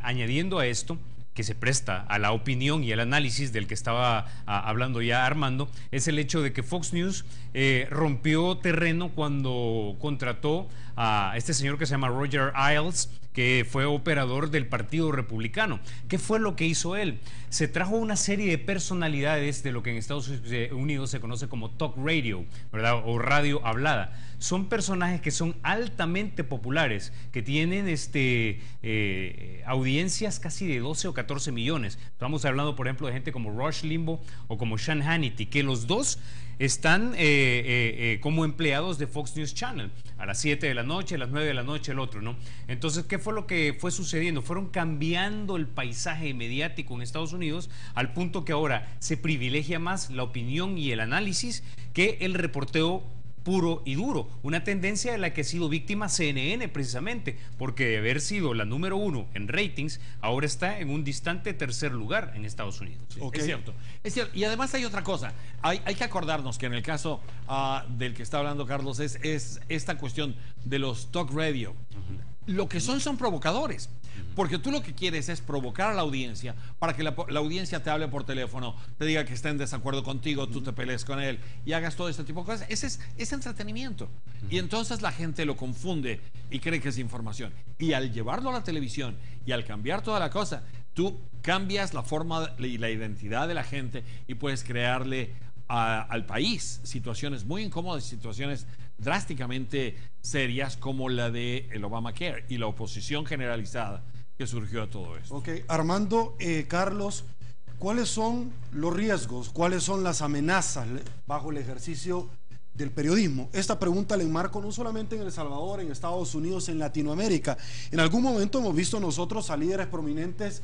añadiendo a esto, que se presta a la opinión y al análisis del que estaba hablando ya Armando, es el hecho de que Fox News rompió terreno cuando contrató a este señor que se llama Roger Ailes, que fue operador del Partido Republicano. ¿Qué fue lo que hizo él? Se trajo una serie de personalidades de lo que en Estados Unidos se conoce como talk radio, ¿verdad? O radio hablada. Son personajes que son altamente populares, que tienen audiencias casi de 12 o 14 millones. Estamos hablando, por ejemplo, de gente como Rush Limbaugh o como Sean Hannity, que los dos están como empleados de Fox News Channel, a las 7 de la noche, a las 9 de la noche el otro, ¿no? Entonces, ¿qué fue lo que fue sucediendo? Fueron cambiando el paisaje mediático en Estados Unidos al punto que ahora se privilegia más la opinión y el análisis que el reporteo puro y duro, una tendencia de la que ha sido víctima CNN precisamente, porque de haber sido la número 1 en ratings, ahora está en un distante tercer lugar en Estados Unidos. Sí, okay. Es cierto. Y además hay otra cosa, hay que acordarnos que en el caso del que está hablando Carlos es esta cuestión de los talk radio. Lo que son provocadores, porque tú lo que quieres es provocar a la audiencia para que la audiencia te hable por teléfono, te diga que está en desacuerdo contigo, tú te pelees con él y hagas todo este tipo de cosas. Ese es entretenimiento. Y entonces la gente lo confunde y cree que es información. Y al llevarlo a la televisión y al cambiar toda la cosa, tú cambias la forma y la identidad de la gente y puedes crearle al país situaciones muy incómodas, situaciones drásticamente serias como la de el Obamacare y la oposición generalizada que surgió a todo esto. Ok, Armando, Carlos, ¿cuáles son los riesgos, cuáles son las amenazas bajo el ejercicio del periodismo? Esta pregunta la enmarco no solamente en El Salvador, en Estados Unidos, en Latinoamérica. En algún momento hemos visto nosotros a líderes prominentes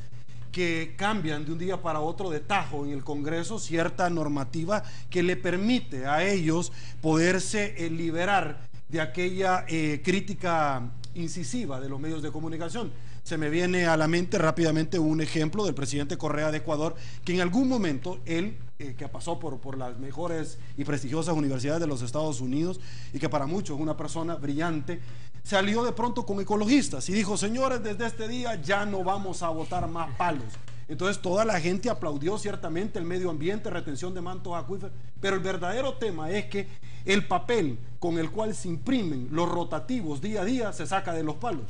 que cambian de un día para otro de tajo en el Congreso cierta normativa que le permite a ellos poderse liberar de aquella crítica incisiva de los medios de comunicación. Se me viene a la mente rápidamente un ejemplo del presidente Correa de Ecuador, que en algún momento él, que pasó por las mejores y prestigiosas universidades de los Estados Unidos y que para muchos es una persona brillante, salió de pronto con ecologistas y dijo: señores, desde este día ya no vamos a botar más palos. Entonces toda la gente aplaudió ciertamente el medio ambiente, retención de mantos acuíferos, pero el verdadero tema es que el papel con el cual se imprimen los rotativos día a día se saca de los palos.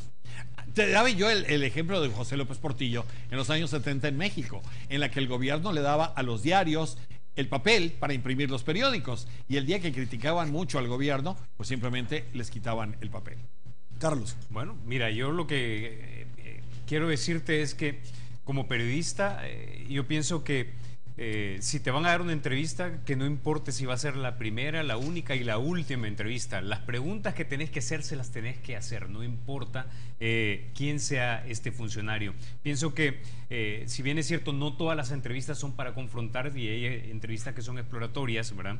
Te daba yo el ejemplo de José López Portillo en los años 70 en México, en la que el gobierno le daba a los diarios el papel para imprimir los periódicos, y el día que criticaban mucho al gobierno, pues simplemente les quitaban el papel. Carlos. Bueno, mira, yo lo que quiero decirte es que como periodista yo pienso que si te van a dar una entrevista, que no importe si va a ser la primera, la única y la última entrevista. Las preguntas que tenés que hacer, se las tenés que hacer, no importa quién sea este funcionario. Pienso que, si bien es cierto, no todas las entrevistas son para confrontar, y hay entrevistas que son exploratorias, ¿verdad?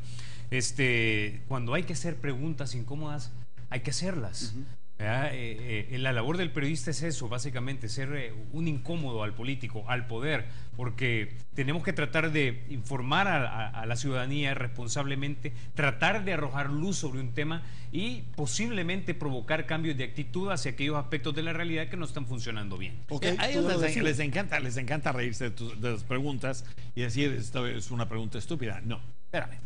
Cuando hay que hacer preguntas incómodas, hay que hacerlas. La labor del periodista es eso, básicamente, ser un incómodo al político, al poder, porque tenemos que tratar de informar a la ciudadanía responsablemente, tratar de arrojar luz sobre un tema y posiblemente provocar cambios de actitud hacia aquellos aspectos de la realidad que no están funcionando bien. A ellos les encanta reírse de las preguntas y decir, esto es una pregunta estúpida. No, espérame.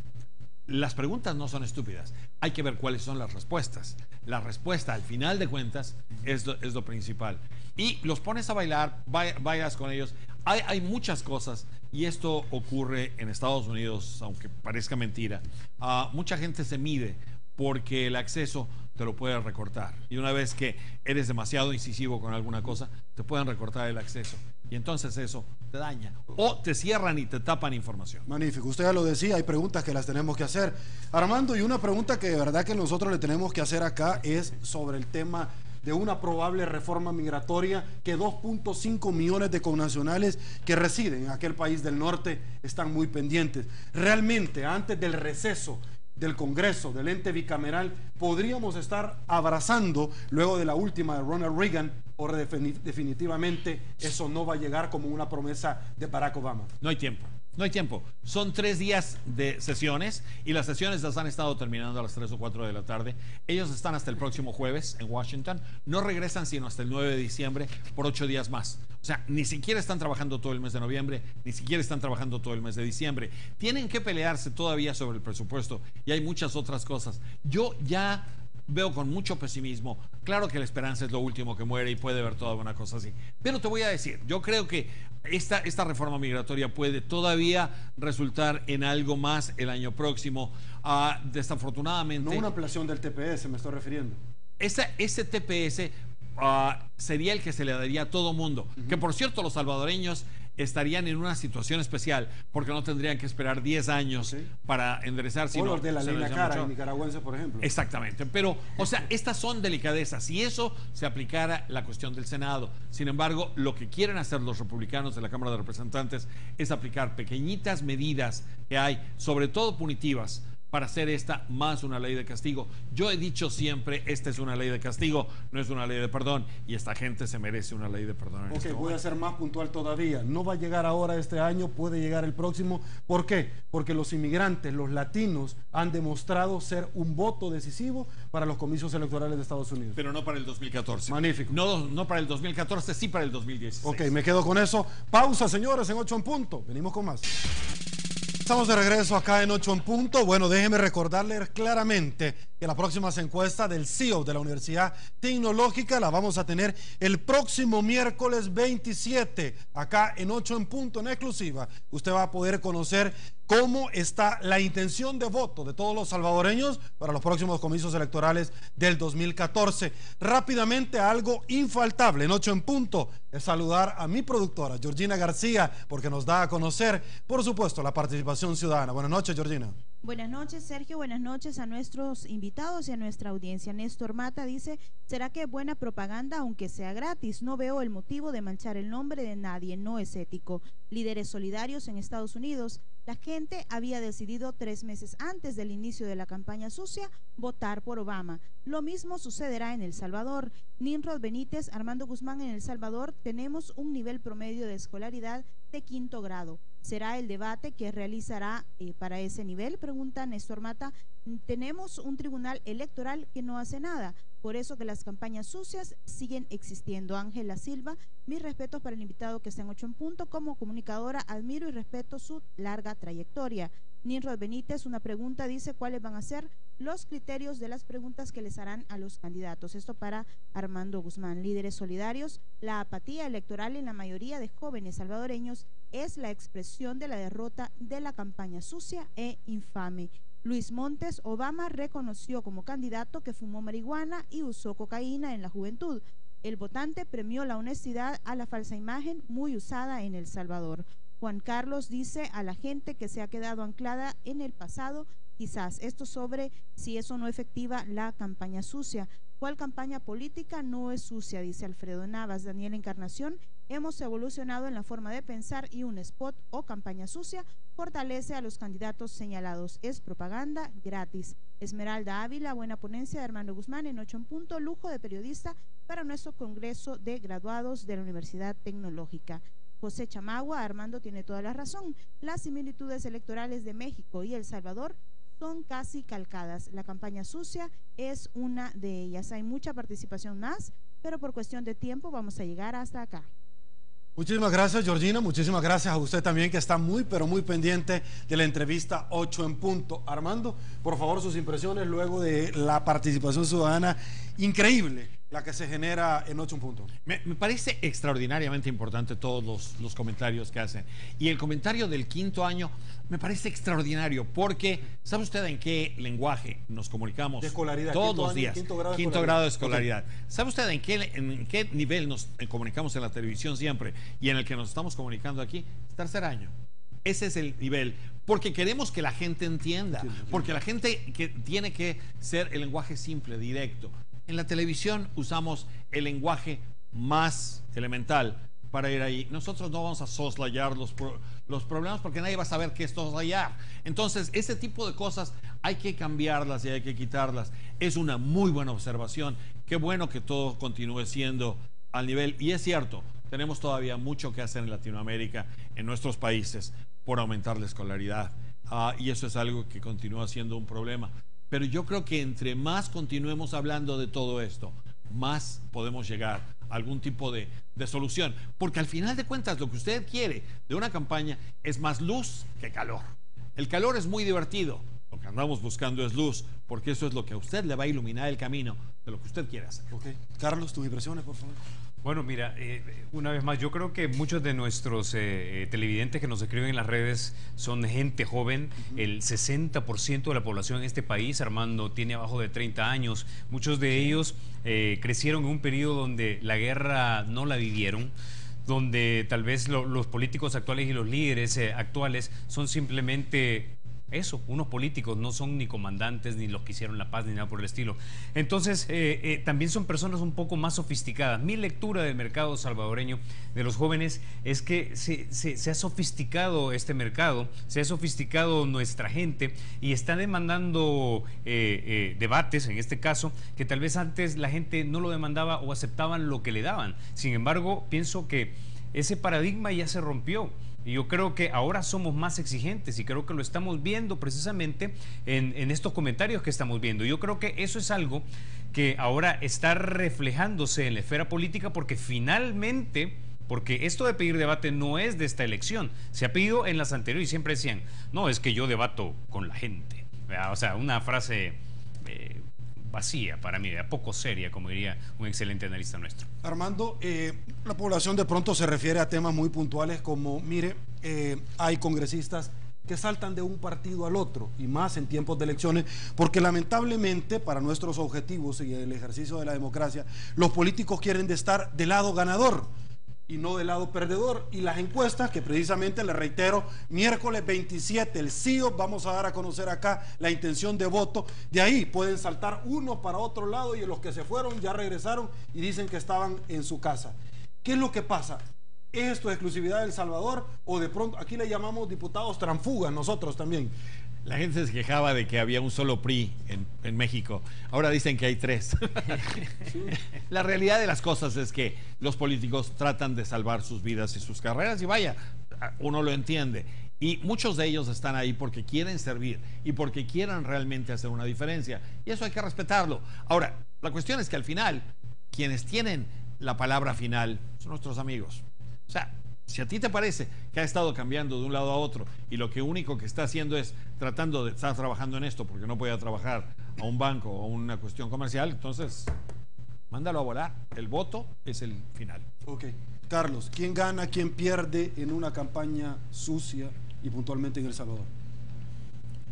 Las preguntas no son estúpidas, hay que ver cuáles son las respuestas. La respuesta, al final de cuentas, es lo principal. Y los pones a bailar, bailas con ellos. Hay muchas cosas, y esto ocurre en Estados Unidos, aunque parezca mentira. Mucha gente se mide porque el acceso te lo puede recortar. Y una vez que eres demasiado incisivo con alguna cosa, te pueden recortar el acceso. Y entonces eso te daña. O te cierran y te tapan información. Magnífico. Usted ya lo decía, hay preguntas que las tenemos que hacer. Armando, y una pregunta que de verdad que nosotros le tenemos que hacer acá es sobre el tema de una probable reforma migratoria que 2.5 millones de connacionales que residen en aquel país del norte están muy pendientes. Realmente, antes del receso del Congreso, del ente bicameral, podríamos estar abrazando luego de la última de Ronald Reagan, o definitivamente eso no va a llegar como una promesa de Barack Obama. No hay tiempo. No hay tiempo. Son 3 días de sesiones y las sesiones las han estado terminando a las 3 o 4 de la tarde. Ellos están hasta el próximo jueves en Washington. No regresan sino hasta el 9 de diciembre por 8 días más. O sea, ni siquiera están trabajando todo el mes de noviembre, ni siquiera están trabajando todo el mes de diciembre. Tienen que pelearse todavía sobre el presupuesto y hay muchas otras cosas. Yo ya veo con mucho pesimismo. Claro que la esperanza es lo último que muere y puede haber toda una cosa así. Pero te voy a decir, yo creo que esta reforma migratoria puede todavía resultar en algo más el año próximo. Desafortunadamente... No una ampliación del TPS, me estoy refiriendo. Ese TPS sería el que se le daría a todo mundo. Que por cierto, los salvadoreños estarían en una situación especial porque no tendrían que esperar 10 años para enderezar. O los de la ley La Cara, nicaragüense, por ejemplo. Exactamente, pero, o sea, estas son delicadezas y eso se aplicara la cuestión del Senado. Sin embargo, lo que quieren hacer los republicanos de la Cámara de Representantes es aplicar pequeñitas medidas que hay, sobre todo punitivas, para hacer esta más una ley de castigo. Yo he dicho siempre, esta es una ley de castigo, no es una ley de perdón, y esta gente se merece una ley de perdón. Voy a ser más puntual todavía. No va a llegar ahora este año, puede llegar el próximo. ¿Por qué? Porque los inmigrantes, los latinos, han demostrado ser un voto decisivo para los comicios electorales de Estados Unidos. Pero no para el 2014. Magnífico. No para el 2014, sí para el 2016. Ok, me quedo con eso. Pausa, señores, en 8 en punto. Venimos con más. Estamos de regreso acá en 8 en punto. Bueno, déjenme recordarles claramente que la próxima encuesta del CEO de la Universidad Tecnológica la vamos a tener el próximo miércoles 27, acá en 8 en punto, en exclusiva. Usted va a poder conocer cómo está la intención de voto de todos los salvadoreños para los próximos comicios electorales del 2014. Rápidamente, algo infaltable en 8 en punto es saludar a mi productora, Georgina García, porque nos da a conocer, por supuesto, la participación ciudadana. Buenas noches, Georgina. Buenas noches, Sergio. Buenas noches a nuestros invitados y a nuestra audiencia. Néstor Mata dice, ¿será que buena propaganda aunque sea gratis? No veo el motivo de manchar el nombre de nadie, no es ético. Líderes solidarios en Estados Unidos. La gente había decidido 3 meses antes del inicio de la campaña sucia votar por Obama. Lo mismo sucederá en El Salvador. Nimrod Benítez, Armando Guzmán, en El Salvador tenemos un nivel promedio de escolaridad de 5º grado. ¿Será el debate que realizará para ese nivel? Pregunta Néstor Mata. Tenemos un tribunal electoral que no hace nada, por eso que las campañas sucias siguen existiendo. Ángela Silva, mis respetos para el invitado que está en 8 en punto. Como comunicadora admiro y respeto su larga trayectoria. Nimrod Benítez, una pregunta, dice, ¿cuáles van a ser los criterios de las preguntas que les harán a los candidatos? Esto para Armando Guzmán. Líderes solidarios, la apatía electoral en la mayoría de jóvenes salvadoreños es la expresión de la derrota de la campaña sucia e infame. Luis Montes, Obama reconoció como candidato que fumó marihuana y usó cocaína en la juventud. El votante premió la honestidad a la falsa imagen muy usada en El Salvador. Juan Carlos dice a la gente que se ha quedado anclada en el pasado, quizás esto sobre si eso no efectiva la campaña sucia. ¿Cuál campaña política no es sucia? Dice Alfredo Navas. Daniel Encarnación, hemos evolucionado en la forma de pensar y un spot o campaña sucia fortalece a los candidatos señalados. Es propaganda gratis. Esmeralda Ávila, buena ponencia de Armando Guzmán en 8 en punto, lujo de periodista para nuestro Congreso de Graduados de la Universidad Tecnológica. José Chamagua, Armando tiene toda la razón. Las similitudes electorales de México y El Salvador son casi calcadas. La campaña sucia es una de ellas. Hay mucha participación más, pero por cuestión de tiempo vamos a llegar hasta acá. Muchísimas gracias, Georgina. Muchísimas gracias a usted también, que está muy, pero muy pendiente de la entrevista 8 en punto. Armando, por favor, sus impresiones luego de la participación ciudadana increíble, la que se genera en 8 en punto. Me parece extraordinariamente importante todos los comentarios que hacen. Y el comentario del 5º año me parece extraordinario porque, ¿sabe usted en qué lenguaje nos comunicamos? De escolaridad. Todos los año, días. Quinto grado de escolaridad. Okay. ¿Sabe usted en qué nivel nos comunicamos en la televisión siempre y en el que nos estamos comunicando aquí? 3er año. Ese es el nivel, porque queremos que la gente entienda, porque la gente que tiene que ser el lenguaje simple, directo. En la televisión usamos el lenguaje más elemental para ir ahí. Nosotros no vamos a soslayar los problemas porque nadie va a saber qué es soslayar. Entonces, ese tipo de cosas hay que cambiarlas y hay que quitarlas. Es una muy buena observación. Qué bueno que todo continúe siendo al nivel. Y es cierto, tenemos todavía mucho que hacer en Latinoamérica, en nuestros países, por aumentar la escolaridad. Y eso es algo que continúa siendo un problema. Pero yo creo que entre más continuemos hablando de todo esto, más podemos llegar a algún tipo de solución. Porque al final de cuentas, lo que usted quiere de una campaña es más luz que calor. El calor es muy divertido. Lo que andamos buscando es luz, porque eso es lo que a usted le va a iluminar el camino de lo que usted quiere hacer. Okay. Carlos, tus impresiones, por favor. Bueno, mira, una vez más, yo creo que muchos de nuestros televidentes que nos escriben en las redes son gente joven. El 60% de la población en este país, Armando, tiene abajo de 30 años. Muchos de ellos crecieron en un periodo donde la guerra no la vivieron, donde tal vez los políticos actuales y los líderes actuales son simplemente eso, unos políticos, no son ni comandantes, ni los que hicieron la paz, ni nada por el estilo. Entonces, también son personas un poco más sofisticadas. Mi lectura del mercado salvadoreño de los jóvenes es que se ha sofisticado este mercado, se ha sofisticado nuestra gente y está demandando debates, en este caso, que tal vez antes la gente no lo demandaba o aceptaban lo que le daban. Sin embargo, pienso que ese paradigma ya se rompió. Y yo creo que ahora somos más exigentes y creo que lo estamos viendo precisamente en estos comentarios que estamos viendo. Yo creo que eso es algo que ahora está reflejándose en la esfera política porque finalmente, porque esto de pedir debate no es de esta elección, se ha pedido en las anteriores y siempre decían, no, es que yo debato con la gente. O sea, una frase vacía para mí, poco seria, como diría un excelente analista nuestro. Armando, la población de pronto se refiere a temas muy puntuales como, mire, hay congresistas que saltan de un partido al otro, y más en tiempos de elecciones, porque lamentablemente para nuestros objetivos y el ejercicio de la democracia, los políticos quieren estar del lado ganador y no del lado perdedor. Y las encuestas, que precisamente, le reitero, miércoles 27, el CIO, vamos a dar a conocer acá la intención de voto. De ahí pueden saltar unos para otro lado y los que se fueron ya regresaron y dicen que estaban en su casa. ¿Qué es lo que pasa? ¿Es esto exclusividad de El Salvador o de pronto aquí le llamamos diputados transfugas nosotros también? La gente se quejaba de que había un solo PRI en México. Ahora dicen que hay 3. Sí. La realidad de las cosas es que los políticos tratan de salvar sus vidas y sus carreras, y vaya, uno lo entiende. Y muchos de ellos están ahí porque quieren servir y porque quieren realmente hacer una diferencia. Y eso hay que respetarlo. Ahora, la cuestión es que al final, quienes tienen la palabra final son nuestros amigos. O sea, si a ti te parece que ha estado cambiando de un lado a otro y lo que único que está haciendo es tratando de estar trabajando en esto porque no puede trabajar a un banco o a una cuestión comercial, entonces mándalo a volar. El voto es el final. Ok. Carlos, ¿quién gana, quién pierde en una campaña sucia y puntualmente en El Salvador?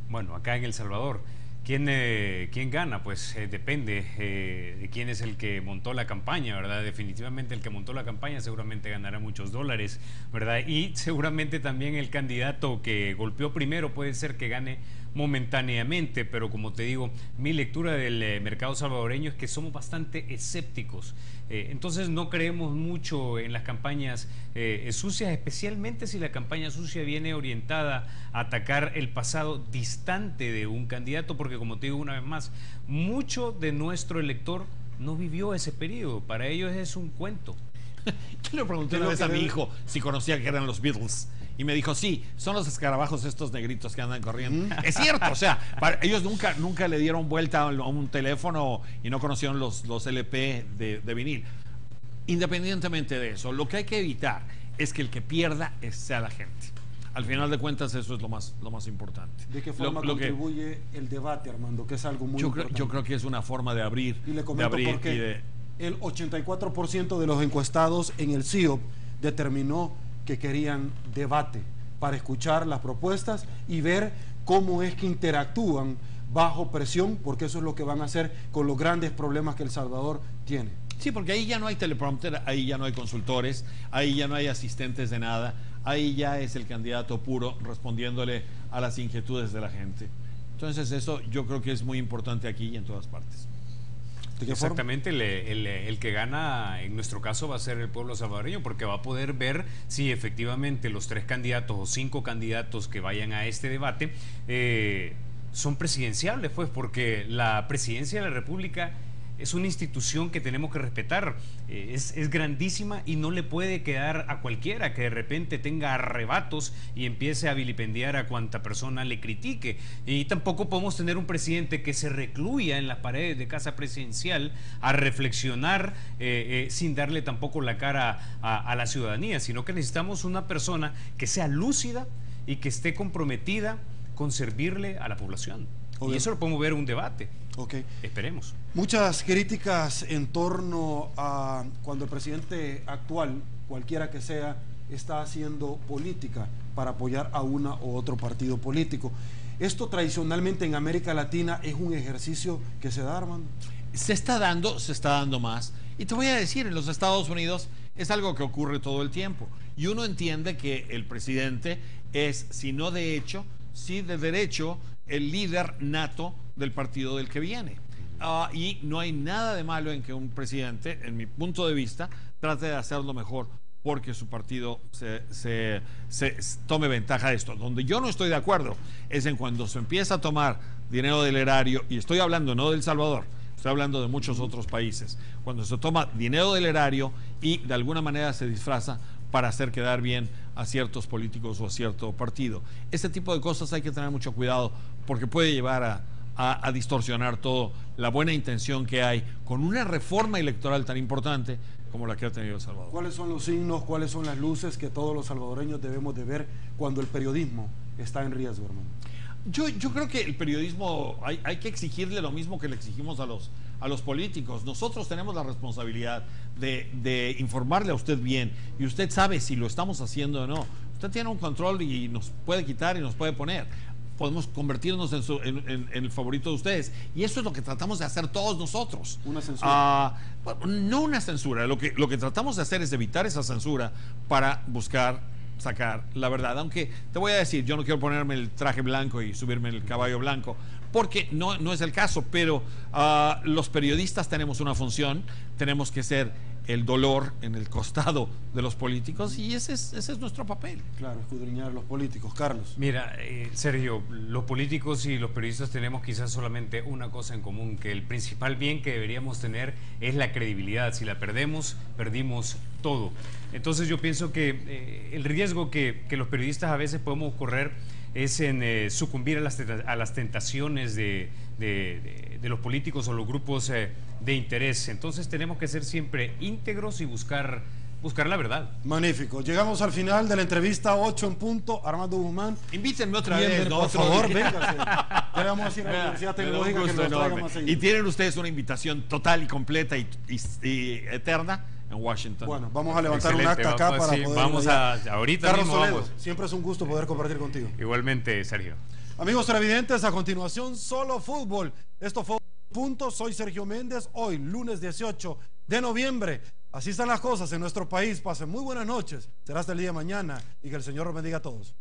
Bueno, acá en El Salvador, ¿Quién gana? Pues depende de quién es el que montó la campaña, ¿verdad? Definitivamente el que montó la campaña seguramente ganará muchos dólares, ¿verdad? Y seguramente también el candidato que golpeó primero puede ser que gane momentáneamente, pero como te digo, mi lectura del mercado salvadoreño es que somos bastante escépticos. Entonces no creemos mucho en las campañas sucias, especialmente si la campaña sucia viene orientada a atacar el pasado distante de un candidato, porque como te digo una vez más, mucho de nuestro elector no vivió ese periodo, para ellos es un cuento. Yo le pregunté una vez a mi hijo si conocía que eran los Beatles. Y me dijo, sí, son los escarabajos estos negritos que andan corriendo. Es cierto, o sea, ellos nunca le dieron vuelta a un teléfono y no conocieron los LP de vinil. Independientemente de eso, lo que hay que evitar es que el que pierda sea la gente. Al final de cuentas, eso es lo más importante. ¿De qué forma contribuye el debate, Armando? Que es algo muy importante. Yo creo que es una forma de abrir. Y le comento por qué. El 84% de los encuestados en el CIOP determinó que querían debate para escuchar las propuestas y ver cómo es que interactúan bajo presión, porque eso es lo que van a hacer con los grandes problemas que El Salvador tiene. Sí, porque ahí ya no hay teleprompter, ahí ya no hay consultores, ahí ya no hay asistentes de nada, ahí ya es el candidato puro respondiéndole a las inquietudes de la gente. Entonces eso yo creo que es muy importante aquí y en todas partes. Exactamente, el que gana en nuestro caso va a ser el pueblo salvadoreño, porque va a poder ver si efectivamente los 3 candidatos o 5 candidatos que vayan a este debate son presidenciables, pues, porque la presidencia de la República es una institución que tenemos que respetar, es grandísima y no le puede quedar a cualquiera que de repente tenga arrebatos y empiece a vilipendiar a cuanta persona le critique. Y tampoco podemos tener un presidente que se recluya en las paredes de casa presidencial a reflexionar sin darle tampoco la cara a la ciudadanía, sino que necesitamos una persona que sea lúcida y que esté comprometida con servirle a la población. Y eso lo podemos ver en un debate. Okay. Esperemos. Muchas críticas en torno a cuando el presidente actual, cualquiera que sea, está haciendo política para apoyar a una u otro partido político. ¿Esto tradicionalmente en América Latina es un ejercicio que se da, Armando? Se está dando más. Y te voy a decir, en los Estados Unidos es algo que ocurre todo el tiempo. Y uno entiende que el presidente es, si no de hecho, sí de derecho, el líder nato del partido del que viene. Y no hay nada de malo en que un presidente, en mi punto de vista, trate de hacerlo mejor porque su partido se tome ventaja de esto. Donde yo no estoy de acuerdo es en cuando se empieza a tomar dinero del erario, y estoy hablando no de El Salvador, estoy hablando de muchos otros países, cuando se toma dinero del erario y de alguna manera se disfraza para hacer quedar bien a ciertos políticos o a cierto partido. Este tipo de cosas hay que tener mucho cuidado porque puede llevar a distorsionar todo la buena intención que hay con una reforma electoral tan importante como la que ha tenido El Salvador. ¿Cuáles son los signos, cuáles son las luces que todos los salvadoreños debemos de ver cuando el periodismo está en riesgo, hermano? Yo creo que el periodismo hay que exigirle lo mismo que le exigimos a los políticos. Nosotros tenemos la responsabilidad de informarle a usted bien, y usted sabe si lo estamos haciendo o no. Usted tiene un control y nos puede quitar y nos puede poner. Podemos convertirnos en el favorito de ustedes, y eso es lo que tratamos de hacer todos nosotros. ¿Una censura? No una censura, lo que tratamos de hacer es evitar esa censura para buscar sacar la verdad. Aunque te voy a decir, yo no quiero ponerme el traje blanco y subirme el caballo blanco, porque no es el caso, pero los periodistas tenemos una función, tenemos que ser el dolor en el costado de los políticos, y ese es nuestro papel. Claro, escudriñar a los políticos. Carlos. Mira, Sergio, los políticos y los periodistas tenemos quizás solamente una cosa en común, que el principal bien que deberíamos tener es la credibilidad. Si la perdemos, perdimos todo. Entonces yo pienso que el riesgo que los periodistas a veces podemos correr es en sucumbir a las tentaciones de los políticos o los grupos de interés. Entonces tenemos que ser siempre íntegros y buscar la verdad. Magnífico. Llegamos al final de la entrevista 8 en punto. Armando Guzmán. Invítenme otra vez, ¿no? Por favor, véngase. Ya le vamos a decir a la Universidad Tecnológica que nos traiga más seguido. Y tienen ustedes una invitación total y completa y eterna en Washington. Bueno, vamos a levantar un Excelente, acta acá para sí, poder... vamos ahorita Carlos mismo Toledo, vamos. siempre es un gusto poder compartir contigo. Igualmente, Sergio. Amigos televidentes, a continuación, solo fútbol. Esto fue Punto. Soy Sergio Méndez. Hoy, lunes 18 de noviembre. Así están las cosas en nuestro país. Pasen muy buenas noches. Será hasta el día de mañana y que el Señor los bendiga a todos.